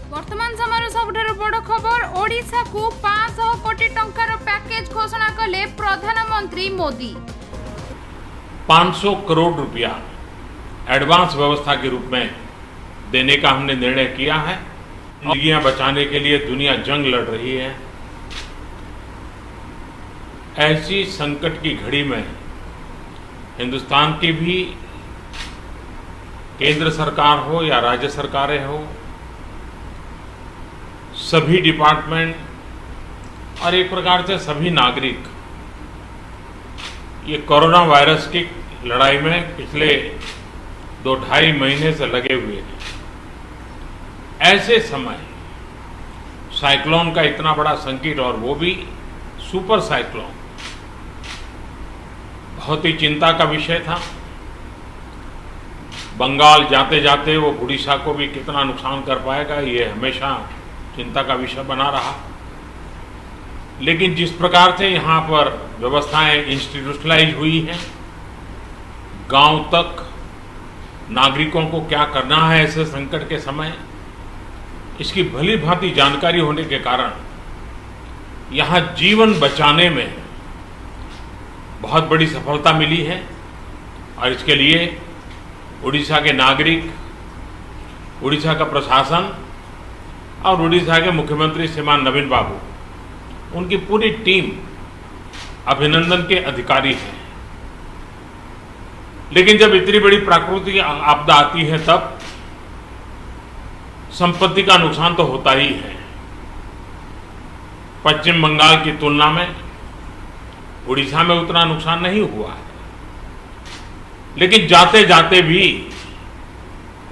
वर्तमान समय सबुठारु बड़ खबर ओडिशा को 500 कोटी टंकार पैकेज घोषणा कले प्रधानमंत्री मोदी। 500 करोड़ रुपया एडवांस व्यवस्था के रूप में देने का हमने निर्णय किया है। जिंदगियां बचाने के लिए दुनिया जंग लड़ रही है। ऐसी संकट की घड़ी में हिंदुस्तान की भी केंद्र सरकार हो या राज्य सरकारें हो, सभी डिपार्टमेंट और एक प्रकार से सभी नागरिक ये कोरोना वायरस की लड़ाई में पिछले 2-2.5 महीने से लगे हुए हैं। ऐसे समय साइक्लोन का इतना बड़ा संकट और वो भी सुपर साइक्लोन बहुत ही चिंता का विषय था। बंगाल जाते जाते वो उड़ीसा को भी कितना नुकसान कर पाएगा, ये हमेशा चिंता का विषय बना रहा। लेकिन जिस प्रकार से यहाँ पर व्यवस्थाएं इंस्टीट्यूशनलाइज हुई हैं, गांव तक नागरिकों को क्या करना है ऐसे संकट के समय, इसकी भली भांति जानकारी होने के कारण यहाँ जीवन बचाने में बहुत बड़ी सफलता मिली है। और इसके लिए उड़ीसा के नागरिक, उड़ीसा का प्रशासन और उड़ीसा के मुख्यमंत्री श्रीमान नवीन बाबू, उनकी पूरी टीम अभिनंदन के अधिकारी है। लेकिन जब इतनी बड़ी प्राकृतिक आपदा आती है तब संपत्ति का नुकसान तो होता ही है। पश्चिम बंगाल की तुलना में उड़ीसा में उतना नुकसान नहीं हुआ है, लेकिन जाते जाते भी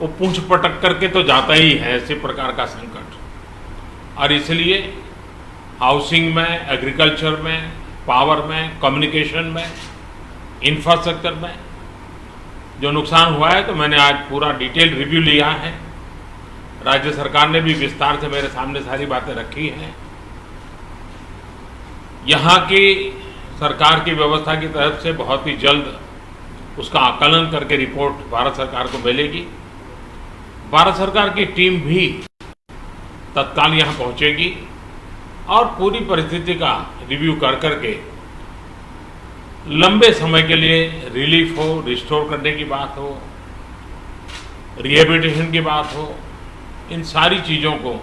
वो पूंछ पटक करके तो जाता ही है ऐसे प्रकार का संकट। और इसलिए हाउसिंग में, एग्रीकल्चर में, पावर में, कम्युनिकेशन में, इंफ्रास्ट्रक्चर में जो नुकसान हुआ है, तो मैंने आज पूरा डिटेल रिव्यू लिया है। राज्य सरकार ने भी विस्तार से मेरे सामने सारी बातें रखी हैं। यहाँ की सरकार की व्यवस्था की तरफ से बहुत ही जल्द उसका आकलन करके रिपोर्ट भारत सरकार को मिलेगी। भारत सरकार की टीम भी तत्काल यहाँ पहुँचेगी और पूरी परिस्थिति का रिव्यू कर करके लंबे समय के लिए रिलीफ हो, रिस्टोर करने की बात हो, रिहेबिलिटेशन की बात हो, इन सारी चीज़ों को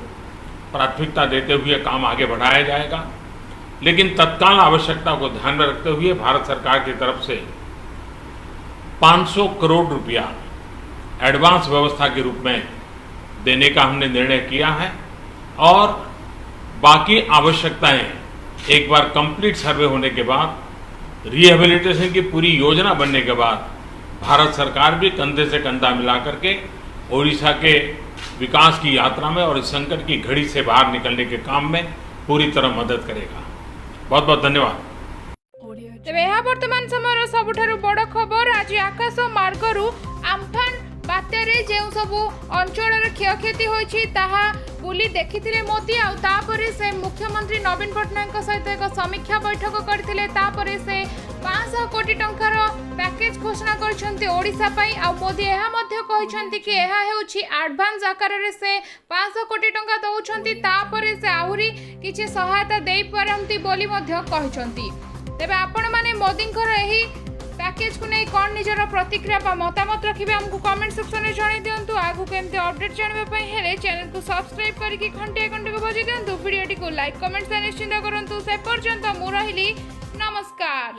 प्राथमिकता देते हुए काम आगे बढ़ाया जाएगा। लेकिन तत्काल आवश्यकता को ध्यान में रखते हुए भारत सरकार की तरफ से 500 करोड़ रुपया एडवांस व्यवस्था के रूप में देने का हमने निर्णय किया है। और बाकी आवश्यकताएं एक बार कंप्लीट सर्वे होने के बाद, रिहेबिलिटेशन की पूरी योजना बनने के बाद भारत सरकार भी कंधे से कंधा मिला करके ओडिशा के विकास की यात्रा में और इस संकट की घड़ी से बाहर निकलने के काम में पूरी तरह मदद करेगा। बहुत बहुत धन्यवाद। तेबे यह वर्तमान समय सबुठारु बड़ खबर। आज आकाश मार्गरू आम्फान बात्यारे जे सब अंचल क्षयक्षति होइछि ताहा बुली देखिथिले मोदी। आ तापरे से मुख्यमंत्री नवीन पटनायक सहित एक समीक्षा बैठक करथिले। तापरे से 500 कोटी टंकार पैकेज घोषणा करछन्ते ओडिशा पई। आ मोदी एहा मध्य कहिसन्ति कि एहा हेउछि एडवांस आकार रे से 500 कोटी टंका दउछन्ति। तापरे से आहुरी किछि सहायता देई पारंती बोली मध्य कहिसन्ति। तेबे आपण माने मोदींकर एही पैकेज को नहीं कौन निजर प्रतिक्रिया बा मतामत रखिबे हमको कमेंट सेक्शन में जणाई दियंतु। आगु केमते अपडेट जानबे पई हेले चैनल को सब्सक्राइब करके घंटे को बजाई दियंतु। वीडियो को लाइक कमेंट से निश्चित करंतु। से पर्यंत मु रहिली नमस्कार।